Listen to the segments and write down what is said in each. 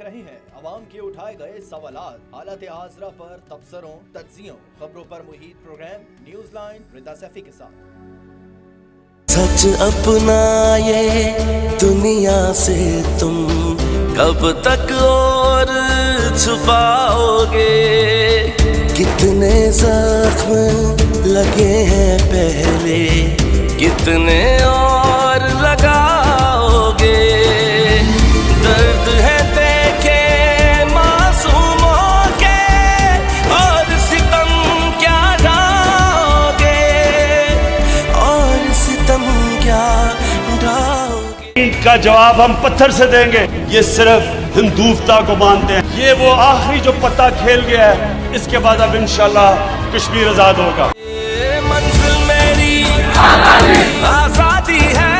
देख रहे हैं अवाम के उठाए गए सवालात, हालत हाजरा पर तबसरों, तज्जियों, खबरों पर मुहित प्रोग्राम न्यूज लाइन रिदा सैफी के साथ। सच अपना ये दुनिया से तुम कब तक और छुपाओगे, कितने जख्म लगे हैं पहले, कितने और लगाओगे। दर्द है देखे मासूमों के और सितम क्या ढाओगे, और सितम क्या ढाओगे। का जवाब हम पत्थर से देंगे। ये सिर्फ हिंदुस्ता को मानते हैं। ये वो आखिरी जो पत्ता खेल गया है, इसके बाद अब इंशाल्लाह कश्मीर आजाद होगा। मंजिल मेरी आजादी है,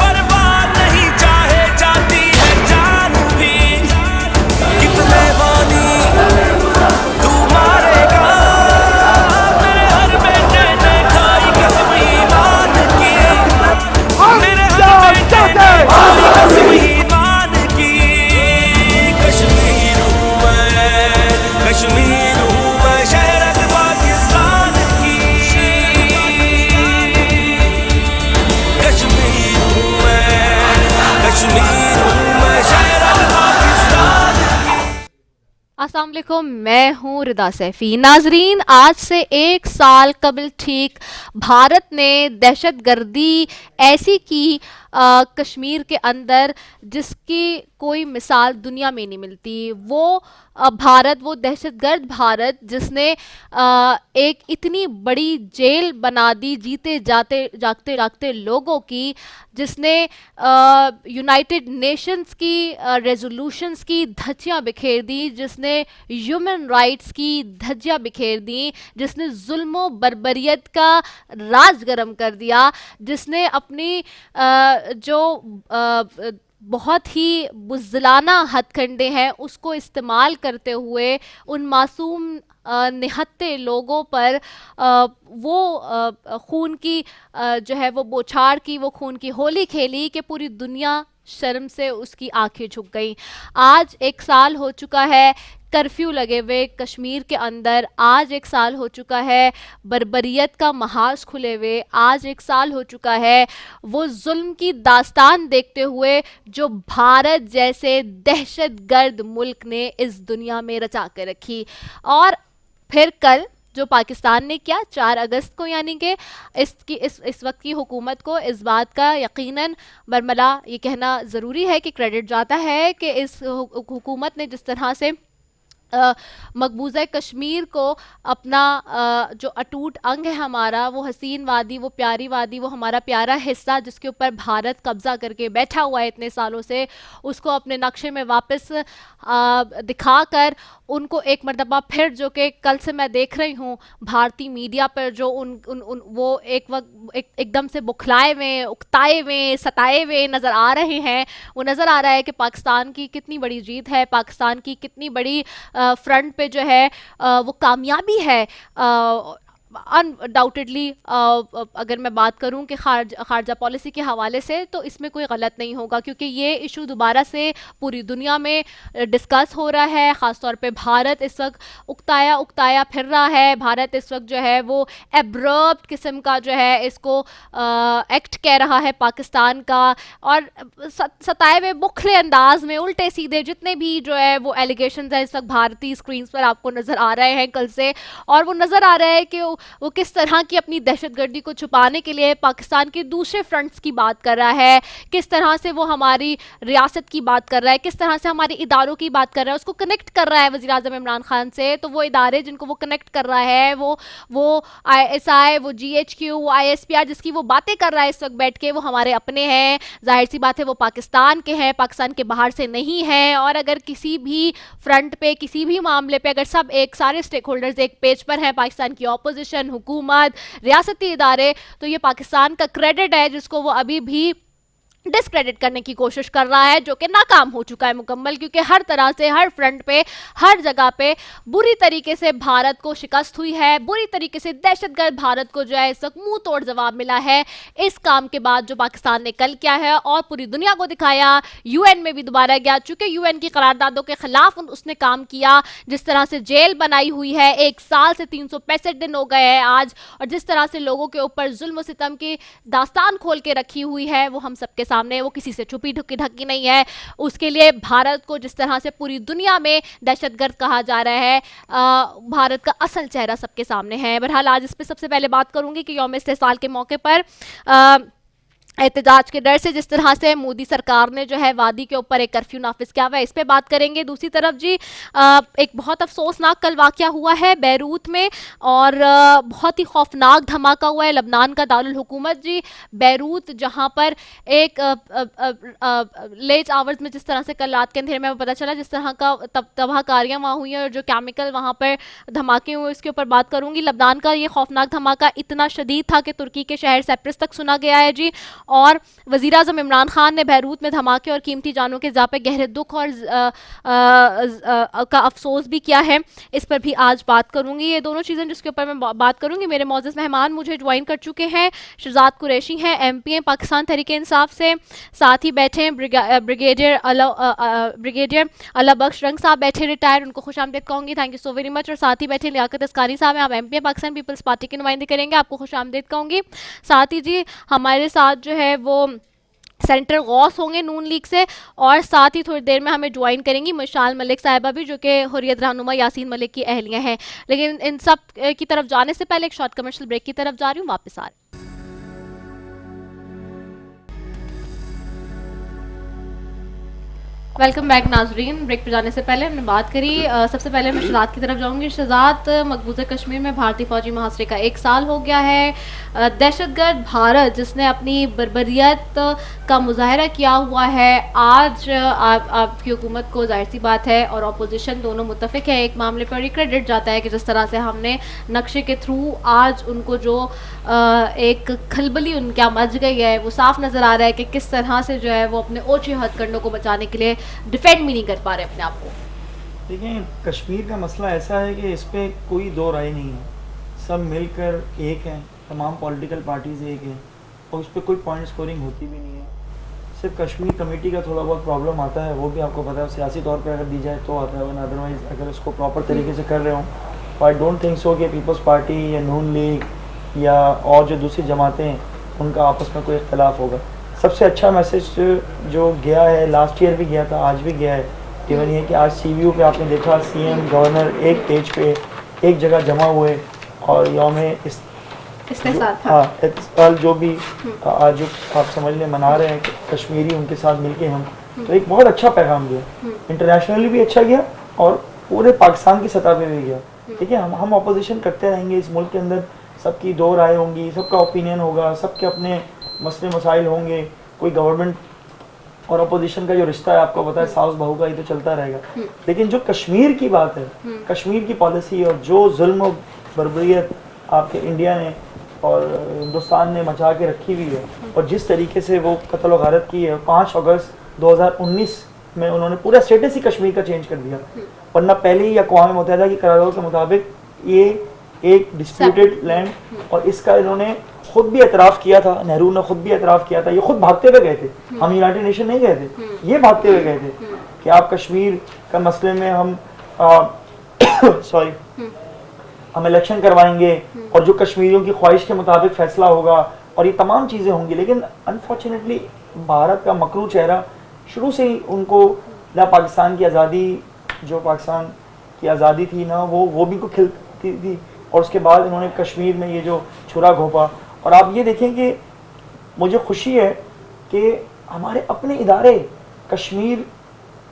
बर्बाद नहीं चाहे जाती है जान भी। कितने वानी तू मारेगा, मेरे हर बेटे ने खाई कसम ईमान की, मेरे हर बेटे ने खाई कसम ईमान की। कश्मीर हूँ मैं, कश्मीर हूँ मैं, शहरत पाकिस्तान की। कश्मीर हूँ मैं, कश्मीर हूँ मैं, शहरत पाकिस्तान की। अस्सलाम वालेकुम, मैं हूँ रिदा सैफी। नाजरीन, आज से 1 साल कबल ठीक भारत ने दहशतगर्दी ऐसी की कश्मीर के अंदर जिसकी कोई मिसाल दुनिया में नहीं मिलती। वो भारत, वो दहशतगर्द भारत जिसने एक इतनी बड़ी जेल बना दी जीते जाते जागते जागते लोगों की, जिसने यूनाइटेड नेशंस की रेजोल्यूशंस की धज्जियां बिखेर दी, जिसने ह्यूमन राइट्स की धज्जियां बिखेर दी, जिसने जुल्म बर्बरियत का राज गरम कर दिया, जिसने अपनी जो बहुत ही बुज़दिलाना हथकंडे हैं उसको इस्तेमाल करते हुए उन मासूम निहत्ते लोगों पर वो खून की जो है वो बौछार की, वो खून की होली खेली कि पूरी दुनिया शर्म से उसकी आंखें झुक गई। आज 1 साल हो चुका है कर्फ्यू लगे हुए कश्मीर के अंदर, आज 1 साल हो चुका है बर्बरियत का महाज खुले हुए, आज 1 साल हो चुका है वो जुल्म की दास्तान देखते हुए जो भारत जैसे दहशतगर्द मुल्क ने इस दुनिया में रचा के रखी। और फिर कल जो पाकिस्तान ने किया 4 अगस्त को, यानी कि इस वक्त की हुकूमत को इस बात का यकीनन बरमला ये कहना ज़रूरी है कि क्रेडिट जाता है कि इस हुकूमत ने जिस तरह से मकबूजा कश्मीर को अपना जो अटूट अंग है हमारा, वो हसीन वादी, वो प्यारी वादी, वो हमारा प्यारा हिस्सा जिसके ऊपर भारत कब्जा करके बैठा हुआ है इतने सालों से, उसको अपने नक्शे में वापस दिखाकर उनको एक मरतबा फिर, जो कि कल से मैं देख रही हूँ भारतीय मीडिया पर जो उन वो एक वक्त एकदम से बुखलाए हुए, उकताए हुए, सताए हुए नज़र आ रहे हैं। वो नज़र आ रहा है कि पाकिस्तान की कितनी बड़ी जीत है, पाकिस्तान की कितनी बड़ी फ्रंट पे जो है वो कामयाबी है। अनडाउटेडली अगर मैं बात करूं कि खारजा पॉलिसी के हवाले से, तो इसमें कोई गलत नहीं होगा, क्योंकि ये इशू दोबारा से पूरी दुनिया में डिस्कस हो रहा है। ख़ास तौर पे भारत इस वक्त उकताया फिर रहा है। भारत इस वक्त जो है वो एब्रप्ट किस्म का जो है इसको एक्ट कह रहा है पाकिस्तान का, और सताए हुए बुखले अंदाज में उल्टे सीधे जितने भी जो है वो एलिगेशंस हैं इस वक्त भारतीय स्क्रीन पर आपको नज़र आ रहे हैं कल से। और वो नज़र आ रहा है कि वो किस तरह की अपनी दहशतगर्दी को छुपाने के लिए पाकिस्तान के दूसरे फ्रंट्स की बात कर रहा है, किस तरह से वो हमारी रियासत की बात कर रहा है, किस तरह से हमारे इदारों की बात कर रहा है, उसको कनेक्ट कर रहा है वज़ीर आज़म इमरान खान से। तो वो इदारे जिनको वो कनेक्ट कर रहा है, वो ISI, वो GHQ, वो ISPR जिसकी वो बातें कर रहा है इस वक्त बैठ के, वो हमारे अपने हैं। जाहिर सी बात है वो पाकिस्तान के हैं, पाकिस्तान के बाहर से नहीं हैं। और अगर किसी भी फ्रंट पे, किसी भी मामले पे, अगर सब सारे स्टेक होल्डर्स एक पेज पर हैं, पाकिस्तान की ऑपोजिशन, हुकूमत, रियासती इदारे, तो ये पाकिस्तान का क्रेडिट है जिसको वो अभी भी डिस्क्रेडिट करने की कोशिश कर रहा है, जो कि नाकाम हो चुका है मुकम्मल, क्योंकि हर तरह से, हर फ्रंट पे, हर जगह पे बुरी तरीके से भारत को शिकस्त हुई है, बुरी तरीके से दहशतगर्द भारत को जो है इस वक्त मुंह तोड़ जवाब मिला है इस काम के बाद जो पाकिस्तान ने कल किया है और पूरी दुनिया को दिखाया। यूएन में भी दोबारा गया, चूंकि यूएन की करारदादों के खिलाफ उसने काम किया, जिस तरह से जेल बनाई हुई है, 1 साल से 365 दिन हो गए हैं आज, और जिस तरह से लोगों के ऊपर जुल्म सितम की दास्तान खोल के रखी हुई है वो हम सबके सामने, वो किसी से छुपी ढकी नहीं है। उसके लिए भारत को जिस तरह से पूरी दुनिया में दहशतगर्द कहा जा रहा है, भारत का असल चेहरा सबके सामने है। बहरहाल आज इस पर सबसे पहले बात करूंगी कि यौम इस्तेसाल के मौके पर एहतजाज के डर से जिस तरह से मोदी सरकार ने जो है वादी के ऊपर एक कर्फ्यू नाफिज किया हुआ है, इस पे बात करेंगे। दूसरी तरफ जी एक बहुत अफसोसनाक कल वाक़या हुआ है बैरूत में, और बहुत ही खौफनाक धमाका हुआ है लबनान का दारुल हुकूमत जी बैरूत, जहां पर एक लेट आवर्स में जिस तरह से कल रात के अंधेरे में पता चला जिस तरह का तबाहकारियाँ वहाँ हुई हैं और जो केमिकल वहाँ पर धमाके हुए इसके ऊपर बात करूँगी। लबनान का ये खौफनाक धमाका इतना शदीद था कि तुर्की के शहर साइप्रस तक सुना गया है जी, और वज़ीर आज़म इमरान खान ने बैरूत में धमाके और कीमती जानों के इज़ाफ़े गहरे दुख और का अफसोस भी किया है, इस पर भी आज बात करूंगी। ये दोनों चीज़ें जिसके ऊपर मैं बात करूंगी। मेरे मौजूद मेहमान मुझे ज्वाइन कर चुके हैं, शहजाद कुरैशी हैं, MP हैं पाकिस्तान तहरीक इंसाफ से, साथ ही बैठे हैं ब्रिगेडियर अला बख्श रंग साहब बैठे रिटायर्ड, उनको खुश आमदीद कहूँगी, thank you so very much. और साथ ही बैठे लियाकत अस्कारी साहब हैं, आप MP हैं पाकिस्तान पीपल्स पार्टी की नुमाइंदगी करेंगे, आपको खुश आमदीद कहूँगी। साथ ही जी हमारे साथ जो है वो सेंटर गौस होंगे नून लीग से, और साथ ही थोड़ी देर में हमें ज्वाइन करेंगी मिसाल मलिक साहिबा भी, जो कि हुर्रियत रहनुमा यासीन मलिक की अहलियाँ हैं। लेकिन इन सब की तरफ जाने से पहले एक शॉर्ट कमर्शियल ब्रेक की तरफ जा रही हूँ, वापस आ रही हूँ। वेलकम बैक नाजरीन। ब्रेक पे जाने से पहले हमने बात करी, सबसे पहले मैं शहजाद की तरफ जाऊंगी। शहजाद, मकबूजा कश्मीर में भारतीय फौजी मुहासरे का 1 साल हो गया है। दहशतगर्द भारत जिसने अपनी बर्बरियत का मुजाहरा किया हुआ है, आज आपकी हुकूमत को जाहिर सी बात है और अपोजिशन दोनों मुत्तफिक है एक मामले पर, क्रेडिट जाता है कि जिस तरह से हमने नक्शे के थ्रू आज उनको जो एक खलबली उनके मच गई है वो साफ नज़र आ रहा है कि किस तरह से जो है वो अपने ओछे हथकंडों को बचाने के लिए डिफेंड भी नहीं कर पा रहे अपने आप को। देखिए, कश्मीर का मसला ऐसा है कि इस पर कोई दो राय नहीं है, सब मिलकर एक हैं, तमाम पॉलिटिकल पार्टीज एक हैं और उस पर कोई पॉइंट स्कोरिंग होती भी नहीं है। सिर्फ कश्मीर कमेटी का थोड़ा बहुत प्रॉब्लम आता है, वो भी आपको पता है, सियासी तौर पर अगर दी जाए तो आता है, वरना अदरवाइज अगर उसको प्रॉपर तरीके से कर रहे हो। आई डोंट थिंक सो कि पीपल्स पार्टी या नून लीग या और जो दूसरी जमातें हैं उनका आपस में कोई इख्तलाफ होगा। सबसे अच्छा मैसेज जो गया है, लास्ट ईयर भी गया था, आज भी गया है, इवन ये कि आज CVU पे आपने देखा CM गवर्नर एक पेज पे एक जगह जमा हुए और यौम इस्तेसाल जो भी आज जो आप समझ लें मना रहे हैं कश्मीरी उनके साथ मिलके हम, तो एक बहुत अच्छा पैगाम गया, इंटरनेशनली भी अच्छा गया और पूरे पाकिस्तान की सतह पे भी गया। ठीक है, हम अपोजिशन करते रहेंगे, इस मुल्क के अंदर सबकी दो राय होंगी, सबका ओपिनियन होगा, सबके अपने मसले मसाइल होंगे, कोई गवर्नमेंट और अपोजिशन का जो रिश्ता है आपको पता है साउस बहू का, ये तो चलता रहेगा। लेकिन जो कश्मीर की बात है, कश्मीर की पॉलिसी और जो जुल्म बर्बरियत आपके इंडिया ने और हिंदुस्तान ने मचा के रखी हुई है और जिस तरीके से वो कत्ल व गारत की है, 5 अगस्त 2019 में उन्होंने पूरा स्टेटस ही कश्मीर का चेंज कर दिया, वरना पहले ही अक़वाम मुत्तहिदा की करारों के मुताबिक ये एक डिस्प्यूटेड लैंड, और इसका इन्होंने खुद भी एतराफ़ किया था, नेहरू ने खुद भी एतराफ़ किया था, ये खुद भागते हुए गए थे, हम यूनाइटेड नेशन नहीं गए थे, ये भागते हुए गए थे कि आप कश्मीर का मसले में हम हम इलेक्शन करवाएंगे और जो कश्मीरियों की ख्वाहिश के मुताबिक फैसला होगा और ये तमाम चीज़ें होंगी। लेकिन अनफॉर्चुनेटली भारत का मकरू चेहरा शुरू से ही उनको ना पाकिस्तान की आज़ादी, जो पाकिस्तान की आज़ादी थी ना वो भी को खिलती थी, और उसके बाद इन्होंने कश्मीर में ये जो छुरा घोंपा। और आप ये देखें कि मुझे खुशी है कि हमारे अपने इदारे कश्मीर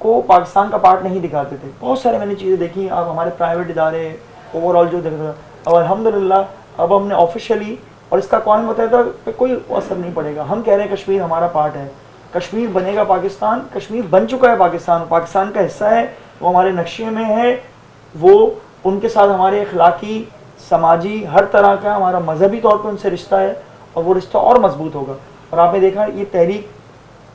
को पाकिस्तान का पार्ट नहीं दिखाते थे। बहुत सारे मैंने चीज़ें देखी, अब हमारे प्राइवेट इदारे ओवरऑल जो देख रहे हैं, अब अल्हम्दुलिल्लाह अब हमने ऑफिशियली, और इसका कौन बताया था कि कोई असर नहीं पड़ेगा, हम कह रहे हैं कश्मीर हमारा पार्ट है, कश्मीर बनेगा पाकिस्तान, कश्मीर बन चुका है पाकिस्तान, पाकिस्तान का हिस्सा है, वो हमारे नक्शे में है, वो उनके साथ हमारे अखलाकी समाजी हर तरह का हमारा मजहबी तौर पर उनसे रिश्ता है और वो रिश्ता और मजबूत होगा। और आपने देखा ये तहरीक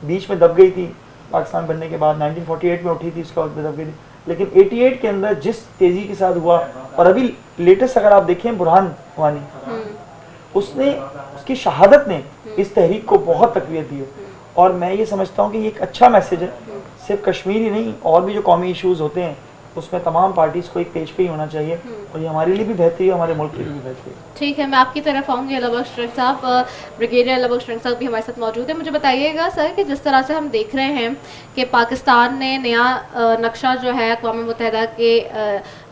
बीच में दब गई थी पाकिस्तान बनने के बाद, 1948 में उठी थी, उसके बाद दब गई थी, लेकिन 88 के अंदर जिस तेजी के साथ हुआ, और अभी लेटेस्ट अगर आप देखें बुरहान वानी, उसने, उसकी शहादत ने इस तहरीक को बहुत तकवीत दी है। और मैं ये समझता हूँ कि ये एक अच्छा मैसेज है, सिर्फ कश्मीर ही नहीं, और भी जो कौमी इश्यूज होते हैं उसमें तमाम पार्टीज को एक पेज पे ही होना चाहिए, और ये हमारे लिए भी बेहतरी है, हमारे मुल्क के लिए भी बेहतरी है। ठीक है, मैं आपकी तरफ आऊँगी। अलाबख्श ट्रंक साहब, ब्रिगेडियर अलाबख्श ट्रंक साहब भी हमारे साथ मौजूद है। मुझे बताइएगा सर कि जिस तरह से हम देख रहे हैं कि पाकिस्तान ने नया नक्शा जो है अक़वाम मुत्तहिदा के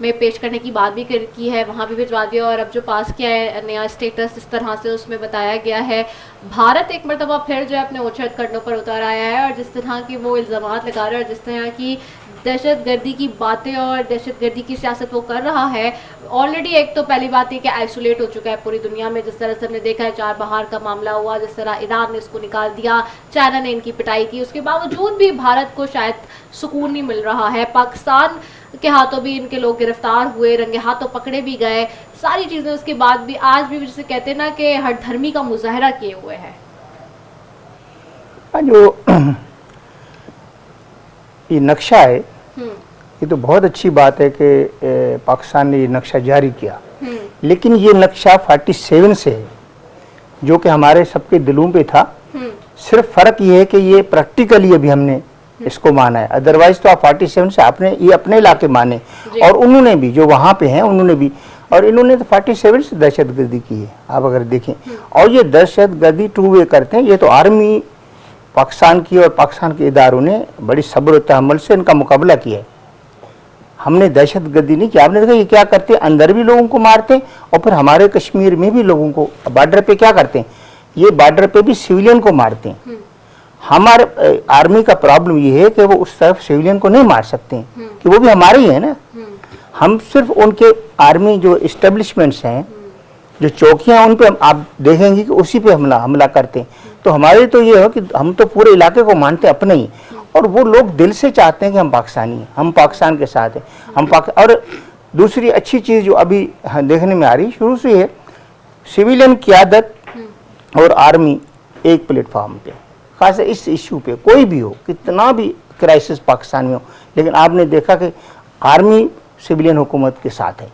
में पेश करने की बात भी की है, वहाँ भी भिजवा दिया, और अब जो पास किया है नया स्टेटस इस तरह से उसमें बताया गया है, भारत एक मरतबा फिर जो है अपने ओछत करनों पर उतर आया है, और जिस तरह के वो इल्ज़ामात लगा रहा है और जिस तरह की दहशतगर्दी की बातें और दहशतगर्दी की सियासत वो कर रहा है, ऑलरेडी एक तो पहली बात है कि आइसोलेट हो चुका है पूरी दुनिया में, जिस तरह से हमने देखा है चार बहार का मामला हुआ, जिस तरह ईरान ने इसको निकाल दिया, चाइना ने इनकी पिटाई की, उसके बावजूद भी भारत को शायद सुकून नहीं मिल रहा है। पाकिस्तान के हाथों भी इनके लोग गिरफ्तार हुए, रंगे हाथों पकड़े भी गए, सारी चीज़ें उसके बाद भी आज भी जिसे कहते हैं ना कि हर धर्मी का मुजाहरा किए हुए है। जो ये नक्शा है, ये तो बहुत अच्छी बात है कि पाकिस्तान ने ये नक्शा जारी किया, लेकिन ये नक्शा 47 से है, जो कि हमारे सबके दिलों पे था। सिर्फ फर्क ये है कि ये प्रैक्टिकली अभी हमने इसको माना है, अदरवाइज तो आप 47 से आपने ये अपने इलाके माने, और उन्होंने भी जो वहाँ पे हैं उन्होंने भी, और इन्होंने तो 47 से दहशतगर्दी की है आप अगर देखें। और ये दहशतगर्दी 2 वे करते हैं, ये तो आर्मी पाकिस्तान की और पाकिस्तान के इदारों ने बड़ी सब्र और तहम्मुल से इनका मुकाबला किया है। हमने दहशतगर्दी नहीं की। आपने देखा ये क्या करते हैं, अंदर भी लोगों को मारते हैं, और फिर हमारे कश्मीर में भी लोगों को बॉर्डर पे क्या करते हैं, ये बॉर्डर पे भी सिविलियन को मारते हैं। हमारे आर्मी का प्रॉब्लम ये है कि वो उस तरफ सिविलियन को नहीं मार सकते हैं, कि वो भी हमारे ही है ना। हम सिर्फ उनके आर्मी जो इस्टेब्लिशमेंट्स हैं, जो चौकियां, उन पे आप देखेंगे कि उसी पे हमला करते हैं। तो हमारे तो ये है कि हम तो पूरे इलाके को मानते हैं अपने ही, और वो लोग दिल से चाहते हैं कि हम पाकिस्तानी हैं, हम पाकिस्तान के साथ हैं, और दूसरी अच्छी चीज़ जो अभी देखने में आ रही शुरू से है, सिविलियन क़यादत और आर्मी एक प्लेटफार्म पे, खास इस इशू पे कोई भी हो, कितना भी क्राइसिस पाकिस्तान में हो, लेकिन आपने देखा कि आर्मी सिविलियन हुकूमत के साथ है,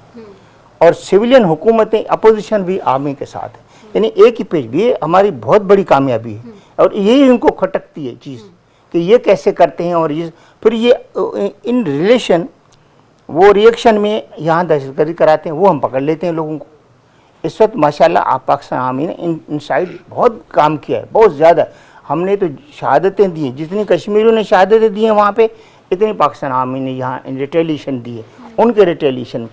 और सिविलियन हुकूमतें अपोजिशन भी आर्मी के साथ है, यानी एक ही पेज भी। ये हमारी बहुत बड़ी कामयाबी है, और यही उनको खटकती है चीज़ कि ये कैसे करते हैं, और ये फिर ये इन रिलेशन वो रिएक्शन में यहाँ दहशतगर्दी कराते हैं, वो हम पकड़ लेते हैं लोगों को। इस वक्त माशाल्लाह आप पाकिस्तान आर्मी ने इन साइड बहुत काम किया है, बहुत ज़्यादा। हमने तो शहादतें दी हैं, जितनी कश्मीरियों ने शहादतें दी हैं वहाँ पे, इतनी पाकिस्तान आर्मी ने यहाँ रिटेलिएशन दी है, उनके रिटेलिएशन में।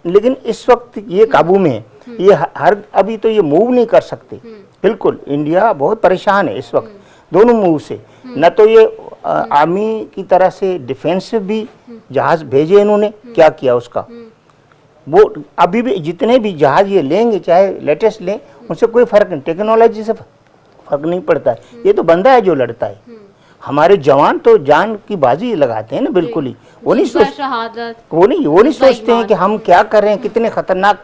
लेकिन इस वक्त ये काबू में है, ये हर अभी तो ये मूव नहीं कर सकते बिल्कुल। इंडिया बहुत परेशान है इस वक्त दोनों मूव से, न तो ये आर्मी की तरह से डिफेंसिव भी जहाज भेजे इन्होंने, क्या किया उसका, वो अभी भी जितने भी जहाज ये लेंगे चाहे लेटेस्ट लें, उनसे कोई फर्क नहीं, टेक्नोलॉजी से फर्क नहीं पड़ता है। ये तो बंदा है जो लड़ता है। हमारे जवान तो जान की बाजी लगाते हैं ना, बिल्कुल ही वो नहीं सोचते हैं कि हम क्या कर रहे हैं, कितने खतरनाक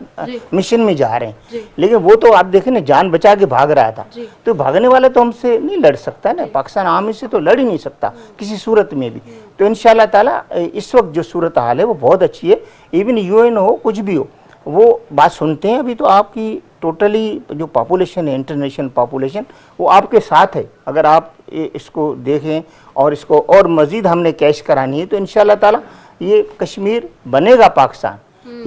मिशन में जा रहे हैं। लेकिन वो तो आप देखें ना, जान बचा के भाग रहा था, तो भागने वाला तो हमसे नहीं लड़ सकता ना, पाकिस्तान आर्मी से तो लड़ ही नहीं सकता किसी सूरत में भी। तो इंशाल्लाह ताला इस वक्त जो सूरत हाल है वो बहुत अच्छी है। इवन UN हो, कुछ भी हो, वो बात सुनते हैं। अभी तो आपकी टोटली जो पॉपुलेशन है, इंटरनेशनल पॉपुलेशन, वो आपके साथ है। अगर आप इसको देखें और इसको और मज़ीद हमने कैश करानी है, तो इंशाल्लाह ताला ये कश्मीर बनेगा पाकिस्तान,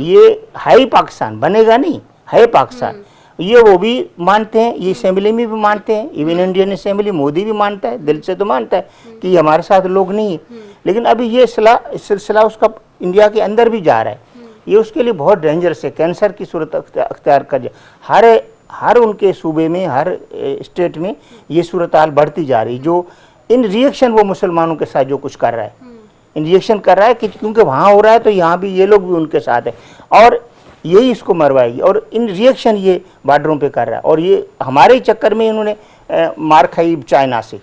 ये हाई पाकिस्तान बनेगा, नहीं है पाकिस्तान। ये वो भी मानते हैं, ये असेंबली में भी मानते हैं, इवन इंडियन असेंबली मोदी भी मानता है, दिल से तो मानता है कि हमारे साथ लोग नहीं है। लेकिन अभी ये सिलसिला उसका इंडिया के अंदर भी जा रहा है, ये उसके लिए बहुत डेंजरस है, कैंसर की सूरत अख्तियार कर जाए। हर उनके सूबे में, हर स्टेट में ये सूरत हाल बढ़ती जा रही। जो इन रिएक्शन वो मुसलमानों के साथ जो कुछ कर रहा है, इन रिएक्शन कर रहा है कि क्योंकि वहाँ हो रहा है तो यहाँ भी ये लोग भी उनके साथ है, और यही इसको मरवाएगी। और इन रिएक्शन ये बॉर्डरों पे कर रहा है, और ये हमारे ही चक्कर में इन्होंने मार खाई चाइना से।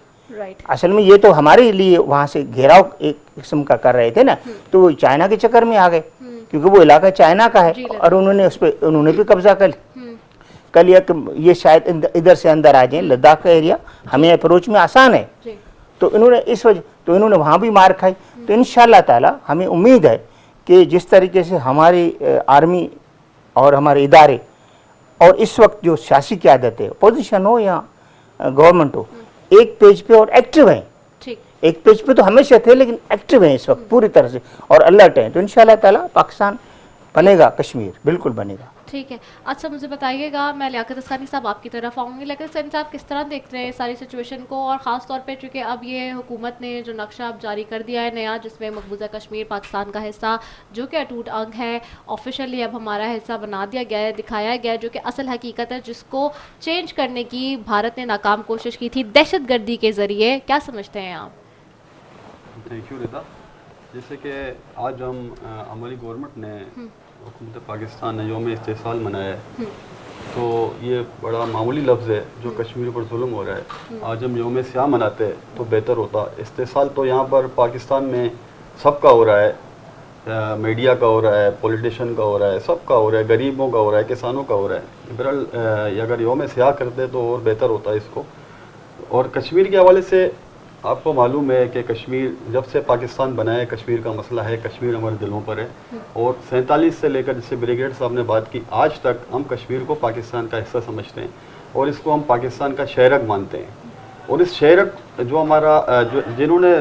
असल में ये तो हमारे लिए वहाँ से घेराव एक किस्म का कर रहे थे ना, तो वो चाइना के चक्कर में आ गए, क्योंकि वो इलाका चाइना का है, और उन्होंने भी कब्जा कर लिया कि ये शायद इधर से अंदर आ जाए, लद्दाख का एरिया हमें अप्रोच में आसान है। तो इन्होंने इस वजह तो इन्होंने वहाँ भी मार खाई। तो इंशाअल्लाह ताला हमें उम्मीद है कि जिस तरीके से हमारी आर्मी और हमारे इदारे और इस वक्त जो सियासी क़यादत है, अपोजिशन हो या गवर्नमेंट हो, एक पेज पे और एक्टिव हैं। ठीक, एक पेज पे तो हमेशा थे लेकिन एक्टिव हैं इस वक्त पूरी तरह से और अलर्ट हैं। तो इंशाअल्लाह ताला पाकिस्तान बनेगा, कश्मीर बिल्कुल बनेगा। ठीक है। अच्छा मुझे बताइएगा, मैं लियाकत अस्कानी साहब आपकी तरफ आऊँगी, लेकिन सैन साहब किस तरह देख रहे हैं सारी सिचुएशन को, और ख़ास तौर पे चूँकि अब ये हुकूमत ने जो नक्शा अब जारी कर दिया है नया, जिसमें मकबूजा कश्मीर पाकिस्तान का हिस्सा जो कि अटूट अंग है ऑफिशियली अब हमारा हिस्सा बना दिया गया है, दिखाया गया है, जो कि असल हकीकत है जिसको चेंज करने की भारत ने नाकाम कोशिश की थी दहशतगर्दी के ज़रिए। क्या समझते हैं आप? Thank you Rida. जैसे कि आज हम हमारी गवर्नमेंट ने हुकूमत पाकिस्तान ने यौम इस्तेसाल मनाया है, तो ये बड़ा मामूली लफ्ज़ है जो कश्मीर पर जुल्म हो रहा है। आज हम यौम स्याह मनाते हैं तो बेहतर होता। इस्तेसाल तो यहाँ पर पाकिस्तान में सबका हो रहा है, मीडिया का हो रहा है, पॉलिटिशियन का हो रहा है, सबका हो रहा है, गरीबों का हो रहा है, किसानों का हो रहा है। बहरहाल अगर यौम स्याह करते तो और बेहतर होता है इसको। और कश्मीर के हवाले से आपको मालूम है कि कश्मीर जब से पाकिस्तान बना है, कश्मीर का मसला है, कश्मीर हमारे दिलों पर है। और 47 से लेकर, जैसे ब्रिगेड साहब ने बात की, आज तक हम कश्मीर को पाकिस्तान का हिस्सा समझते हैं और इसको हम पाकिस्तान का शहरक मानते हैं। और इस शहरक जो हमारा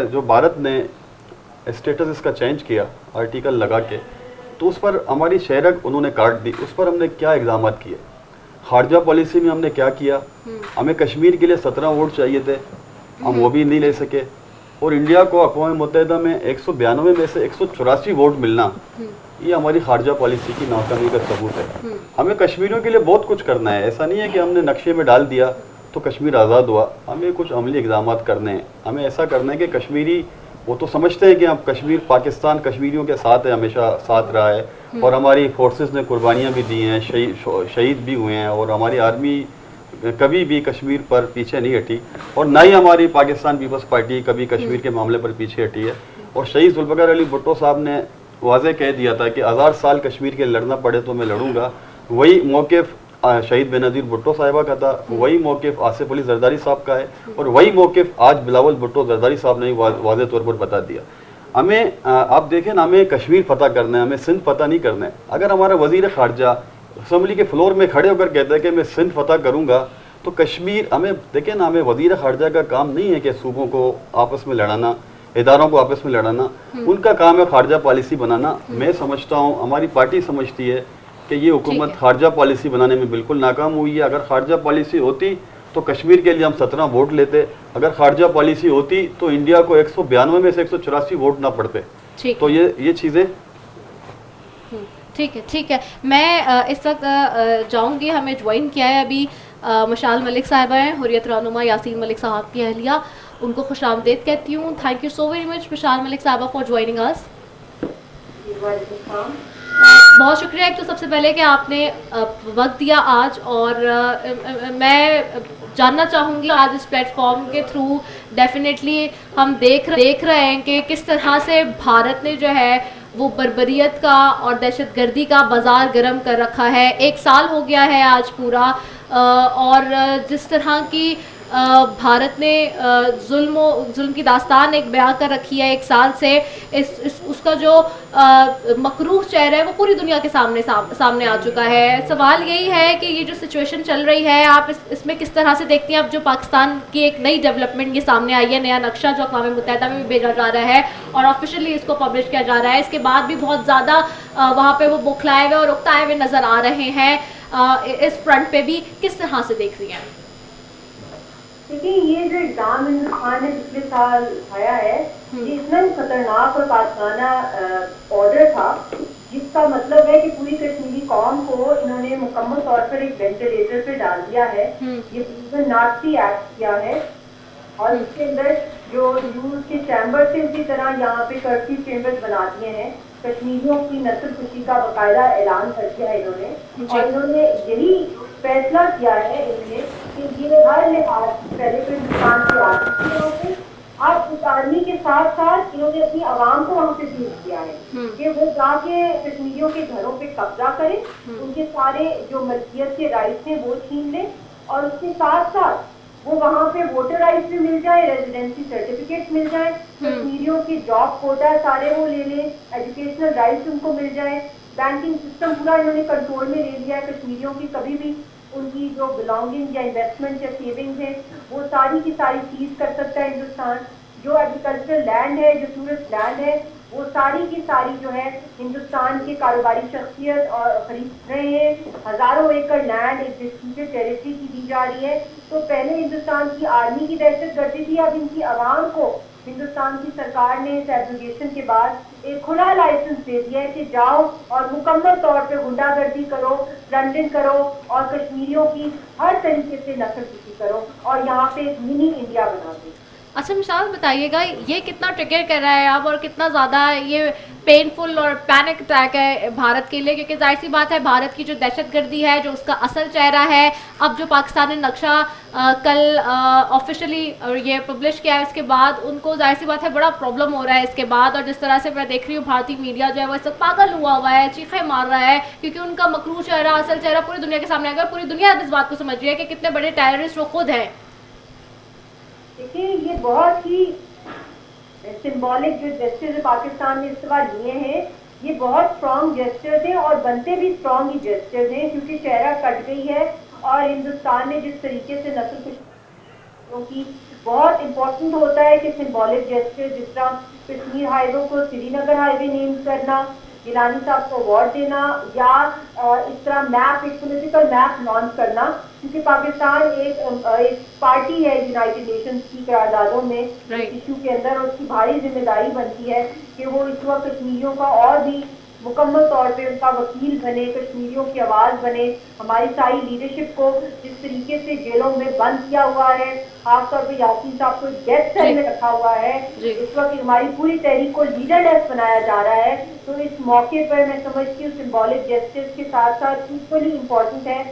जो भारत ने स्टेटस इसका चेंज किया आर्टिकल लगा के, तो उस पर हमारी शहरक उन्होंने काट दी। उस पर हमने क्या इक़दाम किए, खारजा पॉलिसी में हमने क्या किया। हमें कश्मीर के लिए 17 वोट चाहिए थे, हम वो भी नहीं ले सके। और इंडिया को अक़वाम मुत्तहिदा में 192 में से 184 वोट मिलना, ये हमारी खारजा पॉलिसी की नाकामी का सबूत है। हमें कश्मीरियों के लिए बहुत कुछ करना है। ऐसा नहीं है कि हमने नक्शे में डाल दिया तो कश्मीर आज़ाद हुआ। हमें कुछ अमली इक़दाम करने हैं। हमें ऐसा करना है कि कश्मीरी, वो तो समझते हैं कि अब कश्मीर, पाकिस्तान कश्मीरियों के साथ है, हमेशा साथ रहा है। और हमारी फोर्सेस ने कुर्बानियाँ भी दी हैं, शहीद भी हुए हैं। और हमारी आर्मी कभी भी कश्मीर पर पीछे नहीं हटी, और ना ही हमारी पाकिस्तान पीपल्स पार्टी कभी कश्मीर के मामले पर पीछे हटी है। और शहीद जुल्फ़िकार अली भुट्टो साहब ने वाज़े कह दिया था कि 1000 साल कश्मीर के लड़ना पड़े तो मैं लड़ूंगा। वही मौक़िफ़ शहीद बेनज़ीर भुट्टो साहिबा का था, वही मौक़िफ़ आसिफ अली जरदारी साहब का है, और वही मौक़िफ़ आज बिलावल भुट्टो जरदारी साहब ने वाज़े तौर पर बता दिया। हमें आप देखें ना, हमें कश्मीर फतह करना है, हमें सिंध फतह नहीं करना है। अगर हमारा वज़ीर ख़ारजा असम्बली के फ्लोर में खड़े होकर कहता है कि मैं सिंध फतह करूंगा, तो कश्मीर, हमें देखें ना, हमें वज़ीर ख़ारजा का काम नहीं है कि सूबों को आपस में लड़ाना, इदारों को आपस में लड़ाना। उनका काम है ख़ारजा पॉलिसी बनाना। मैं समझता हूँ, हमारी पार्टी समझती है कि ये हुकूमत ख़ारजा पॉलिसी बनाने में बिल्कुल नाकाम हुई है। अगर ख़ारजा पॉलिसी होती तो कश्मीर के लिए हम 17 वोट लेते। अगर ख़ारजा पॉलिसी होती तो इंडिया को 192 में से 184 वोट ना पड़ते। तो ये चीज़ें ठीक है। मैं इस वक्त जाऊंगी, हमें ज्वाइन किया है अभी मशाल मलिक साहिबा हैं, हुर्रियत रहनुमा यासीन मलिक साहब की अहलिया, उनको खुशामदीद कहती हूँ। Thank you so very much मशाल मलिक साहिबा फॉर ज्वाइनिंग अस। बहुत शुक्रिया एक तो सबसे पहले कि आपने वक्त दिया आज, और मैं जानना चाहूँगी आज इस प्लेटफॉर्म के थ्रू डेफिनेटली हम देख रहे हैं कि किस तरह से भारत ने जो है वो बर्बरियत का और दहशतगर्दी का बाज़ार गर्म कर रखा है। 1 साल हो गया है आज पूरा, और जिस तरह की भारत ने जुल्म की दास्तान एक बयां कर रखी है 1 साल से, उसका जो मकरूह चेहरा है वो पूरी दुनिया के सामने आ चुका है। सवाल यही है कि ये जो सिचुएशन चल रही है, आप इसमें किस तरह से देखती हैं? अब जो पाकिस्तान की एक नई डेवलपमेंट ये सामने आई है, नया नक्शा जो अक़वाम मुत्तहिदा में भी भेजा जा रहा है और ऑफिशियली इसको पब्लिश किया जा रहा है, इसके बाद भी बहुत ज़्यादा वहाँ पे वो बौखलाए हुए और उकताए हुए नज़र आ रहे हैं। इस फ्रंट पे भी किस तरह से देख रही हैं? देखिए, ये जो इक़दाम इमरान खान ने पिछले साल उठाया है, ये इतना ही खतरनाक और कातिलाना ऑर्डर था, जिसका मतलब है कि पूरी कश्मीरी कौम को इन्होंने मुकम्मल तौर पर एक वेंटिलेटर पे डाल दिया है। ये नाज़ी एक्ट किया है, और इसके अंदर जो न्यूज़ के चैम्बर थे उसी तरह यहाँ पे कर्फ्यू चैम्बर बना दिए हैं। कश्मीरियों की नस्ल खुशी का बाकायदा ऐलान कर दिया है इन्होंने, और इन्होंने यही फैसला किया है इन्होंने कि ये हर लिहाज पहले तो हिंदुस्तान के आर्मी अब उस आर्मी के साथ साथ इन्होंने अपनी आवाम को वहाँ से दूर किया है कि वो जाके कश्मीरियों के घरों पे कब्जा करें, उनके सारे जो मलकियत के राइट्स हैं वो छीन लें, और उसके साथ साथ वो वहाँ पे वोटर राइट्स भी मिल जाए, रेजिडेंसी सर्टिफिकेट मिल जाए, कश्मीरियों के जॉब कोटा सारे वो ले लें, एजुकेशनल राइट्स उनको मिल जाए, बैंकिंग सिस्टम पूरा इन्होंने कंट्रोल में ले लिया है। कश्मीरियों की कभी भी उनकी जो बिलोंगिंग या इन्वेस्टमेंट या सेविंग्स है वो सारी की सारी चीज कर सकता है हिंदुस्तान। जो एग्रीकल्चरल लैंड है, जो टूरिस्ट लैंड है, वो सारी की सारी जो है हिंदुस्तान के कारोबारी शख्सियत और खरीद रहे हैं। हजारों एकड़ लैंड एक डिस्प्यूटेड टेरिटरी की दी जा रही है। तो पहले हिंदुस्तान की आर्मी की दहशत गर्दी थी, अब इनकी आवाम को हिंदुस्तान की सरकार ने इस एब्रोगेशन के बाद एक खुला लाइसेंस दे दिया है कि जाओ और मुकम्मल तौर पे गुंडागर्दी करो, प्लंडरिंग करो और कश्मीरियों की हर तरीके से नस्लकुशी करो और यहाँ पे एक मिनी इंडिया बना दो। अच्छा मिसाल बताइएगा, ये कितना ट्रिगर कर रहा है अब और कितना ज़्यादा ये पेनफुल और पैनिक अटैक है भारत के लिए, क्योंकि जाहिर सी बात है भारत की जो दहशतगर्दी है, जो उसका असल चेहरा है, अब जो पाकिस्तान ने नक्शा कल ऑफिशियली ये पब्लिश किया है, इसके बाद उनको जाहिर सी बात है बड़ा प्रॉब्लम हो रहा है इसके बाद। और जिस तरह से मैं देख रही हूँ भारतीय मीडिया जो है वो इस वक्त पागल हुआ है, चीखें मार रहा है, क्योंकि उनका मकरू चेहरा, असल चेहरा पूरी दुनिया के सामने आएगा। पूरी दुनिया इस बात को समझ रही है कि कितने बड़े टेररिस्ट वो खुद हैं। देखिए, ये बहुत ही सिंबॉलिक जो जेस्चर्स पाकिस्तान ने इस बार लिए हैं, ये बहुत स्ट्रॉन्ग जेस्चर्स हैं और बनते भी स्ट्रॉन्ग ही जेस्चर्स हैं, क्योंकि चेहरा कट गई है और हिंदुस्तान ने जिस तरीके से नस्ल कुश, क्योंकि बहुत इम्पोर्टेंट होता है कि सिंबॉलिक जेस्चर, जिस तरह कश्मीर हाईवे को श्रीनगर हाईवे नेम करना, गिलानी साहब को अवार्ड देना, या इस तरह मैप, एक पॉलिटिकल मैप लॉन्च करना, क्योंकि पाकिस्तान एक पार्टी है यूनाइटेड नेशंस की करारदादों में इशू के अंदर, और उसकी भारी जिम्मेदारी बनती है कि वो इस वक्त कश्मीरियों का और भी मुकम्मल तौर पे उनका वकील बने, कश्मीरियों की आवाज़ बने। हमारी सारी लीडरशिप को जिस तरीके से जेलों में बंद किया हुआ है, खासतौर पे यासीन साहब को डेथ सेल में रखा हुआ है, इस वक्त हमारी पूरी तहरीक को लीडरलेस बनाया जा रहा है। तो इस मौके पर मैं समझती हूँ सिंबॉलिक जेस्चर्स के साथ साथ इक्वली इम्पोर्टेंट है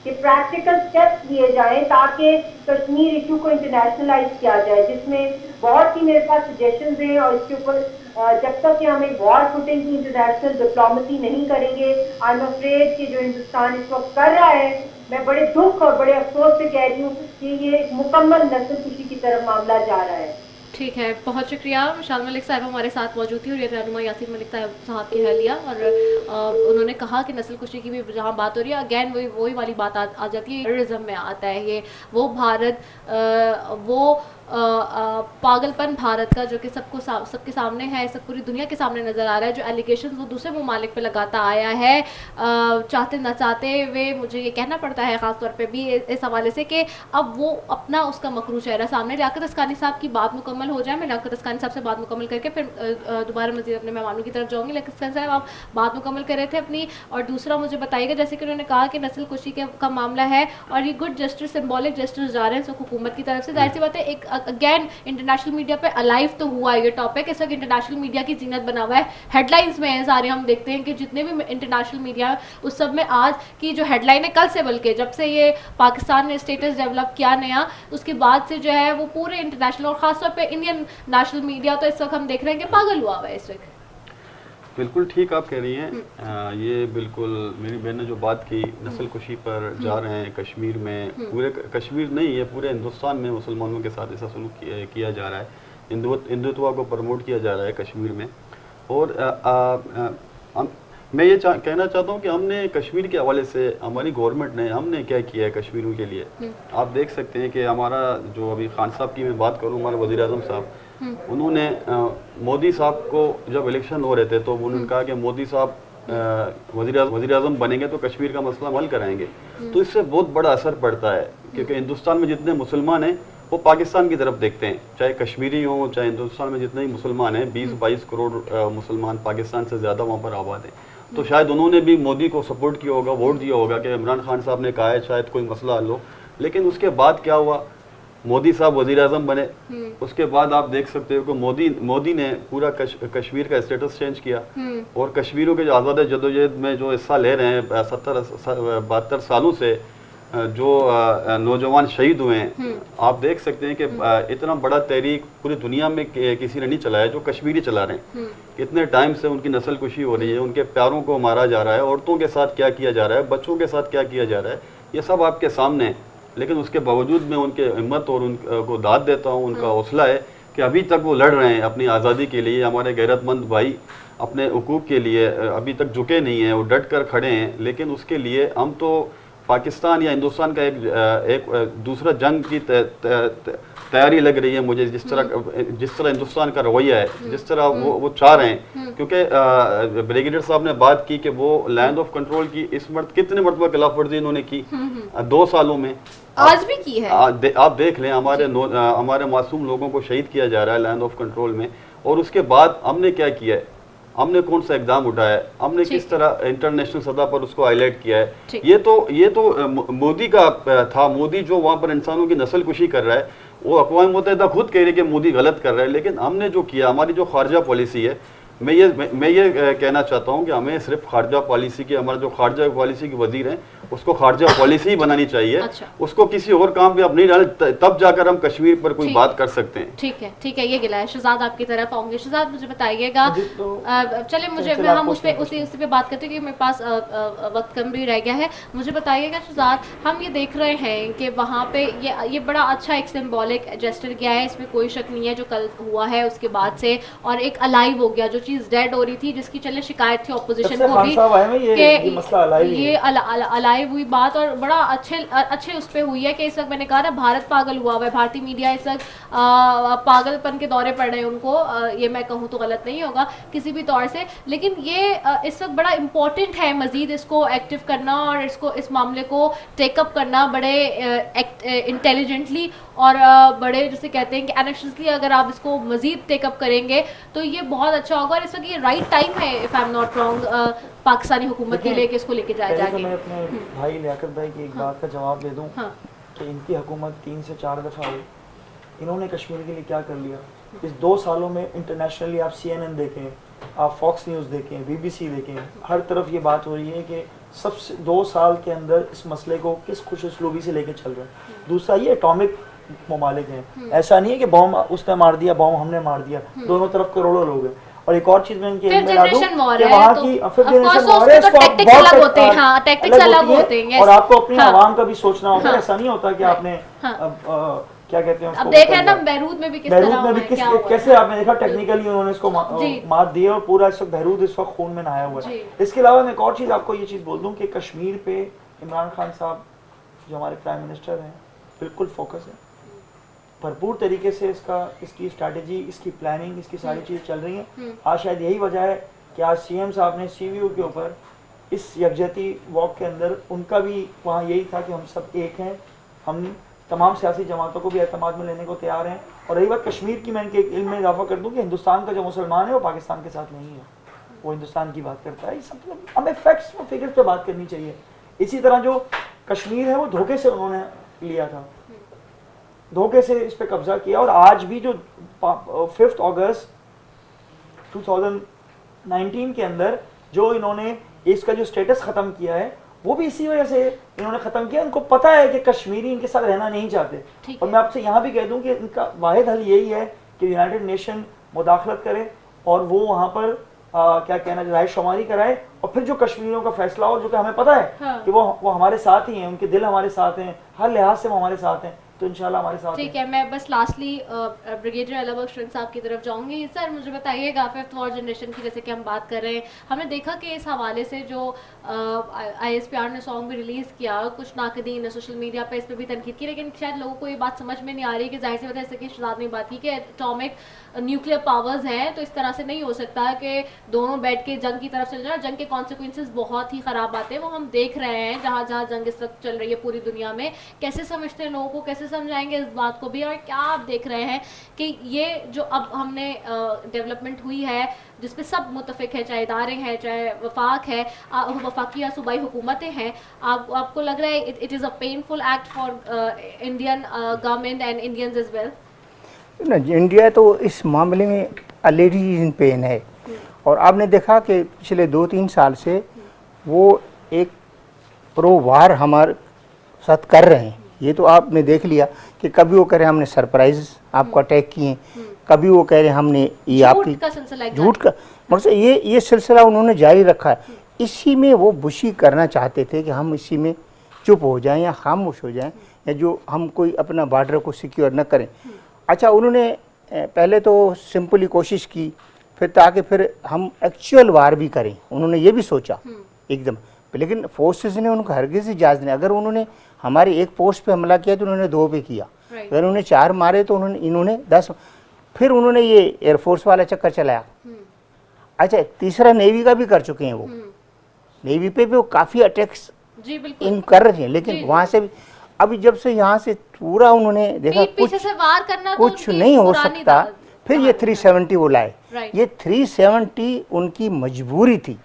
कि प्रैक्टिकल स्टेप्स लिए जाएं ताकि कश्मीर इशू को इंटरनेशनलाइज किया जाए, जिसमें बहुत सी मेरे पास सजेशंस हैं। और इसके ऊपर जब तक कि हम एक वॉर फुटिंग की इंटरनेशनल डिप्लोमेसी नहीं करेंगे, आई एम अफ्रेड कि जो हिंदुस्तान इस वक्त कर रहा है, मैं बड़े दुख और बड़े अफसोस से कह रही हूँ कि ये मुकम्मल नस्लकुशी की तरफ मामला जा रहा है। ठीक है, बहुत शुक्रिया। मिसाल मलिक साहब हमारे साथ मौजूद थी और ये रहनुमा यासीन मलिक साहब की है लिया, और उन्होंने कहा कि नस्ल कुशी की भी जहाँ बात हो रही है, अगेन वही वाली बात आ जाती है, टेररिज्म में आता है ये वो भारत, वो पागलपन भारत का जो कि सबके सामने है, सब पूरी दुनिया के सामने नज़र आ रहा है, जो एलिगेशन वो दूसरे ममालिक पे लगाता आया है, चाहते ना चाहते हुए मुझे ये कहना पड़ता है ख़ासतौर पे भी इस हवाले से कि अब वो अपना उसका मकरू चेहरा सामने। लियाकत अस्कानी साहब की बात मुकम्मल हो जाए, मैं लियाकत अस्कानी साहब से बात मुकम्मल करके फिर दोबारा मज़ीद अपने मेहमानों की तरफ जाऊँगी। लियाकत अस्कानी साहब आप बात मुकम्मल कर रहे थे अपनी, और दूसरा मुझे बताइएगा, जैसे कि उन्होंने कहा कि नस्ल कुशी का मामला है और ये गुड जेस्चर, सिंबॉलिक जेस्चर्स जा रहे हैं सब हुकूमत की तरफ से, जाहिर सी बात है एक अगेन इंटरनेशनल मीडिया पे अलाइव तो हुआ है ये टॉपिक, इस वक्त इंटरनेशनल मीडिया की जीनत बना हुआ है, हेडलाइंस में है सारे। हम देखते हैं कि जितने भी इंटरनेशनल मीडिया है उस सब में आज की जो हेडलाइन है, कल से बल्कि जब से ये पाकिस्तान ने स्टेटस डेवलप किया नया, उसके बाद से जो है वो पूरे इंटरनेशनल और ख़ासतौर पे इंडियन नेशनल मीडिया तो इस वक्त हम देख रहे हैं कि पागल हुआ हुआ है इस वक्त। बिल्कुल ठीक आप कह रही हैं। ये बिल्कुल मेरी बहन ने जो बात की, नस्ल कुशी पर जा रहे हैं कश्मीर में, पूरे कश्मीर नहीं है पूरे हिंदुस्तान में मुसलमानों के साथ ऐसा सलूक किया जा रहा है, हिंदुत्व को प्रमोट किया जा रहा है कश्मीर में। और मैं ये कहना चाहता हूँ कि हमने कश्मीर के हवाले से, हमारी गवर्नमेंट ने, हमने क्या किया है कश्मीरियों के लिए। आप देख सकते हैं कि हमारा जो अभी खान साहब की मैं बात करूँ, हमारे वज़ीर आज़म साहब, उन्होंने मोदी साहब को जब इलेक्शन हो रहे थे तो उन्होंने कहा कि मोदी साहब वज़ीर आज़म बनेंगे तो कश्मीर का मसला हल कराएंगे। तो इससे बहुत बड़ा असर पड़ता है, क्योंकि हिंदुस्तान में जितने मुसलमान हैं वो पाकिस्तान की तरफ देखते हैं, चाहे कश्मीरी हों चाहे हिंदुस्तान में जितने ही मुसलमान हैं, 20-22 करोड़ मुसलमान पाकिस्तान से ज़्यादा वहाँ पर आबाद हैं। तो शायद उन्होंने भी मोदी को सपोर्ट किया होगा, वोट दिया होगा कि इमरान खान साहब ने कहा है शायद कोई मसला हल हो। लेकिन उसके बाद क्या हुआ, मोदी साहब वज़ीर आज़म बने, उसके बाद आप देख सकते हो कि मोदी ने पूरा कश्मीर का स्टेटस चेंज किया, और कश्मीरियों के जो आज़ाद जदोजहद में जो हिस्सा ले रहे हैं 70-72 सालों से जो नौजवान शहीद हुए हैं, आप देख सकते हैं कि इतना बड़ा तहरीक पूरी दुनिया में किसी ने नहीं चलाया जो कश्मीरी चला रहे हैं। इतने टाइम से उनकी नस्ल कुशी हो रही है, उनके प्यारों को मारा जा रहा है, औरतों के साथ क्या किया जा रहा है, बच्चों के साथ क्या किया जा रहा है, ये सब आपके सामने है। लेकिन उसके बावजूद मैं उनके हिम्मत और उनको दाद देता हूँ, उनका हौसला है कि अभी तक वो लड़ रहे हैं अपनी आज़ादी के लिए। हमारे गैरतमंद भाई अपने हुकूक के लिए अभी तक झुके नहीं हैं, वो डट कर खड़े हैं। लेकिन उसके लिए हम तो पाकिस्तान या हिंदुस्तान का एक दूसरा जंग की तैयारी लग रही है मुझे, जिस तरह हिंदुस्तान का रवैया है, जिस तरह वो चाह रहे हैं। क्योंकि ब्रिगेडियर साहब ने बात की कि वो लैंड ऑफ कंट्रोल की इस कितने मरतबा खिलाफ वर्जी इन्होंने की 2 सालों में, आज भी की है। आप देख लें, हमारे मासूम लोगों को शहीद किया जा रहा है लैंड ऑफ कंट्रोल में। और उसके बाद हमने क्या किया है, हमने कौन सा इकदाम उठाया है, हमने किस तरह इंटरनेशनल सतह पर उसको हाईलाइट किया है। ये तो मोदी का था। मोदी जो वहाँ पर इंसानों की नस्ल कुशी कर रहा है, वो अक़वाम मुत्तहिदा खुद कह रही है कि मोदी गलत कर रहा है। लेकिन हमने जो किया, हमारी जो खारजा पॉलिसी है, मैं ये कहना चाहता हूँ कि हमें सिर्फ खारजा पॉलिसी की, हमारा जो खारजा पॉलिसी के वजीर हैं उसको खारजा पॉलिसी ही बनानी चाहिए। अच्छा। उसको किसी और काम पे अब नहीं डाले, तब जाकर हम कश्मीर पर कोई बात कर सकते हैं। ठीक है, ये गिला है। शहजाद आपकी तरफ आऊंगे। शहजाद मुझे बताइएगा, चले मुझे हम उस पे बात करते हैं कि मेरे पास वक्त कम भी रह गया है। मुझे बताइएगा शहजाद, हम ये देख रहे हैं कि वहाँ पे ये बड़ा अच्छा एक सिंबॉलिक जेस्चर किया है, इसमें कोई शक नहीं है, जो कल हुआ है उसके बाद से, और एक अलाइव हो गया, जो चीज़ डेड हो रही थी, जिसकी चले शिकायत थी ऑपोजिशन को भी कि ये अलाइव हुई बात, और बड़ा अच्छे उस पर हुई है कि इस वक्त मैंने कहा ना, भारत पागल हुआ है, भारतीय मीडिया इस वक्त पागलपन के दौरे पड़ रहे हैं उनको, ये मैं कहूँ तो गलत नहीं होगा किसी भी तौर से। लेकिन ये इस वक्त बड़ा इम्पोर्टेंट है मज़ीद इसको एक्टिव करना और इस मामले को टेकअप करना बड़े इंटेलिजेंटली और बड़े जैसे कहते हैं कि एनेक्शनली अगर आप इसको मज़ीद टेकअप करेंगे तो ये बहुत अच्छा होगा। और इस वक्त ये राइट टाइम है, if I am not wrong, Pakistani हुकूमत के लिए कि इसको लेके जाया जाए। मैं अपने भाई लियाकत भाई की एक बात का जवाब दे दूं कि इनकी हुकूमत 3 से 4 दफ़ा आई, इन्होंने कश्मीर के लिए क्या कर लिया इस 2 सालों में। इंटरनेशनली आप CNN देखें, आप फॉक्स न्यूज़ देखें, BBC देखें, हर तरफ ये बात हो रही है कि सबसे 2 साल के अंदर इस मसले को किस खुश उसलूबी से लेके चल रहे हैं। दूसरा, ये एटॉमिक ममालिक हैं, ऐसा नहीं है कि बॉम्ब उसने मार दिया, बॉम्ब हमने मार दिया, दोनों तरफ करोड़ों लोग हैं। और एक और चीज मैं इनकी बता दूं कि वहाँ की टैक्टिक्स अलग होते हैं और आपको अपनी आवाम का भी सोचना होगा। ऐसा नहीं होता कि आपने क्या कहते हैं उसको, अब देख रहे हैं ना बैरूत में भी कैसे आपने देखा टेक्निकली उन्होंने इसको मार दिया और पूरा इस वक्त बैरूत इस वक्त खून में नहाया हुआ है। इसके अलावा मैं एक और चीज आपको ये चीज बोल दूं कि कश्मीर पे इमरान खान साहब जो हमारे प्राइम मिनिस्टर हैं बिल्कुल फोकस है, भरपूर तरीके से इसकी स्ट्रैटेजी, इसकी प्लानिंग, इसकी सारी चीज़ चल रही हैं। आज शायद यही वजह है कि आज CM साहब ने CVO के ऊपर इस यकजहती वॉक के अंदर उनका भी वहाँ यही था कि हम सब एक हैं, हम तमाम सियासी जमातों को भी एतमाद में लेने को तैयार हैं। और रही बात कश्मीर की, मैं इनके इल्म में इजाफा कर दूँ कि हिंदुस्तान का जो मुसलमान है वो पाकिस्तान के साथ नहीं है, वो हिंदुस्तान की बात करता है। सब हमें फैक्ट्स और फिगर्स पे बात करनी चाहिए। इसी तरह जो कश्मीर है वो धोखे से उन्होंने लिया था, धोखे से इस पे कब्जा किया। और आज भी जो 5 अगस्त 2019 के अंदर जो इन्होंने इसका जो स्टेटस ख़त्म किया है वो भी इसी वजह से इन्होंने ख़त्म किया। इनको पता है कि कश्मीरी इनके साथ रहना नहीं चाहते। और मैं आपसे यहाँ भी कह दूँ कि इनका वाहिद हल यही है कि यूनाइटेड नेशन मुदाखलत करे और वो वहाँ पर क्या कहना राय शुमारी कराए और फिर जो कश्मीरियों का फैसला हो, जो कि हमें पता है कि वो हमारे साथ ही हैं, उनके दिल हमारे साथ हैं, हर लिहाज से वो हमारे साथ हैं, तो इंशाल्लाह हमारे साथ। ठीक है, मैं बस लास्टली ब्रिगेडियर अला बख्श साहब की तरफ जाऊंगी। सर मुझे बताइएगा 5th वॉर जनरेशन की जैसे कि हम बात कर रहे हैं, हमने देखा कि इस हवाले से जो ISPR ने सॉन्ग भी रिलीज़ किया, कुछ नाकदीन ने सोशल मीडिया पे इस पर भी तनकीद की, लेकिन शायद लोगों को ये बात समझ में नहीं आ रही कि जाहिर सी बात है, जैसे कि शहजाद ने बात की कि एटॉमिक न्यूक्लियर पावर्स हैं, तो इस तरह से नहीं हो सकता कि दोनों बैठ के जंग की तरफ चल जाए। जंग के कॉन्सिक्वेंसेस बहुत ही ख़राब आते हैं, वो हम देख रहे हैं जहाँ जहाँ जंग इस वक्त चल रही है पूरी दुनिया में। कैसे समझते हैं लोगों को, कैसे समझाएंगे इस बात को भी, और क्या आप देख रहे हैं कि ये जो अब हमने डेवलपमेंट हुई है जिस पे सब मुतफिक है, चाहे इदारे हैं, चाहे वफाक है, वफाकी या सूबाई हुकूमतें हैं, आपको लग रहा है it is a painful act for Indian government and Indians as well? India तो इस मामले में ऑलरेडी इन पेन है और आपने देखा कि पिछले 2-3 साल से वो एक प्रो वार हमारे साथ कर रहे हैं। ये तो आपने देख लिया कि कभी वो कह रहे हमने सरप्राइज आपको अटैक किए, कभी वो कह रहे हमने ये आपकी झूठ का मतलब ये सिलसिला उन्होंने जारी रखा है। इसी में वो बुशी करना चाहते थे कि हम इसी में चुप हो जाएं या खामोश हो जाएं, या जो हम कोई अपना बॉर्डर को सिक्योर न करें। अच्छा, उन्होंने पहले तो सिंपली कोशिश की, फिर ताकि फिर हम एक्चुअल वार भी करें, उन्होंने ये भी सोचा एकदम। लेकिन फोर्सेस ने उनको हरगिज़ इजाज़त नहीं, अगर उन्होंने हमारे एक पोस्ट पे हमला किया तो उन्होंने 2 पे किया, अगर उन्होंने 4 मारे तो इन्होंने 10, फिर उन्होंने ये एयरफोर्स वाला चक्कर चलाया। अच्छा, तीसरा नेवी का भी कर चुके हैं वो, नेवी पे भी वो काफ़ी अटैक्स इन कर रहे हैं, लेकिन वहाँ से भी अभी जब से यहाँ से पूरा उन्होंने देखा पीछे से वार करना तो कुछ उनकी नहीं हो पुरानी सकता, फिर ये कहानी 370 वो लाए। Right. ये 370 उनकी मजबूरी थी,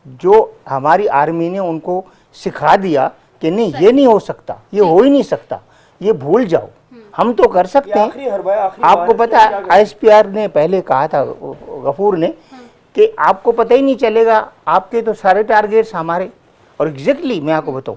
जो हमारी आर्मी ने उनको सिखा दिया कि नहीं ये नहीं हो सकता, ये हो ही नहीं सकता, ये भूल जाओ, हम तो कर सकते हैं। आपको पता है ISPR ने पहले कहा था, गफूर ने, कि आपको पता ही नहीं चलेगा, आपके तो सारे टारगेट्स हमारे, और एग्जैक्टली मैं आपको बताऊं,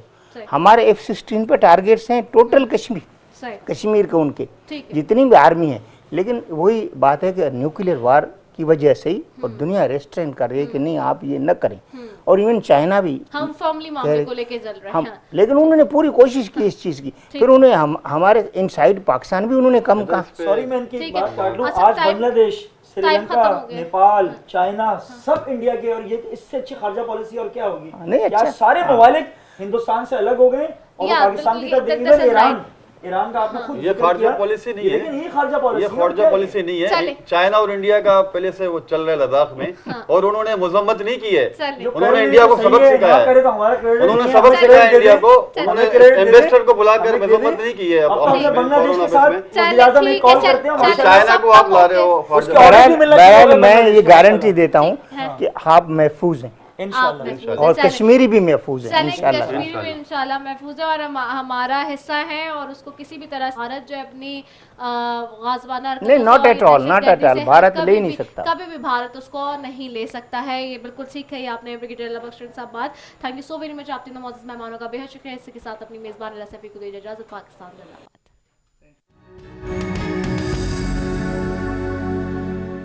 हमारे F-16 पे टारगेट्स हैं टोटल कश्मीर के उनके जितनी भी आर्मी है। लेकिन वही बात है कि न्यूक्लियर वार की वजह से ही और दुनिया रेस्ट्रेन कर रही है कि नहीं आप ये न करें, और इवन चाइना भी हम फॉर्मली मामले को लेके चल रहे हैं। लेकिन उन्होंने पूरी कोशिश की इस चीज की, फिर उन्हें हमारे इनसाइड पाकिस्तान भी उन्होंने कम कहा। सॉरी मैं इनकी बात काट लूं, आज बांग्लादेश, श्रीलंका, नेपाल, चाइना सब इंडिया के, और ये इससे अच्छी खारजा पॉलिसी और क्या होगी? नहीं, अच्छा, सारे ममालिक हिंदुस्तान से अलग हो गए और पाकिस्तान की तरफ इवन ईरान का आपने खुद ये खारजा पॉलिसी नहीं है, लेकिन ये खारजा पॉलिसी, ये खारजा पॉलिसी नहीं है। चाइना और इंडिया का पहले से वो चल रहा है लद्दाख में, और उन्होंने मजम्मत नहीं की है, उन्होंने इंडिया को सबक सिखाया है, उन्होंने सबक सिखाया इंडिया को, उन्होंने इन्वेस्टर को बुलाकर मजम्मत नहीं की है। चाइना को आप ला रहे हो, बहरहाल मैं ये गारंटी देता हूँ कि आप महफूज हैं और कश्मीरी भी महफूज है इंशाल्लाह। कश्मीरी भी इंशाल्लाह महफूज है और हमारा हिस्सा है, और उसको किसी भी तरह भारत जो अपनी गाज़वाना नहीं, नॉट एट ऑल, भारत ले नहीं सकता, कभी भी भारत उसको नहीं ले सकता है। ये बिल्कुल ठीक है, ये आपने ब्रिगेडियर लबख्श साहब बात। Thank you so very much, आप तीनों मौजूद मेहमानों का बेहद शुक्रिया। इसी के साथ अपनी मेज़बान सफ़ी को दे इजाज़त। पाकिस्तान जिंदाबाद।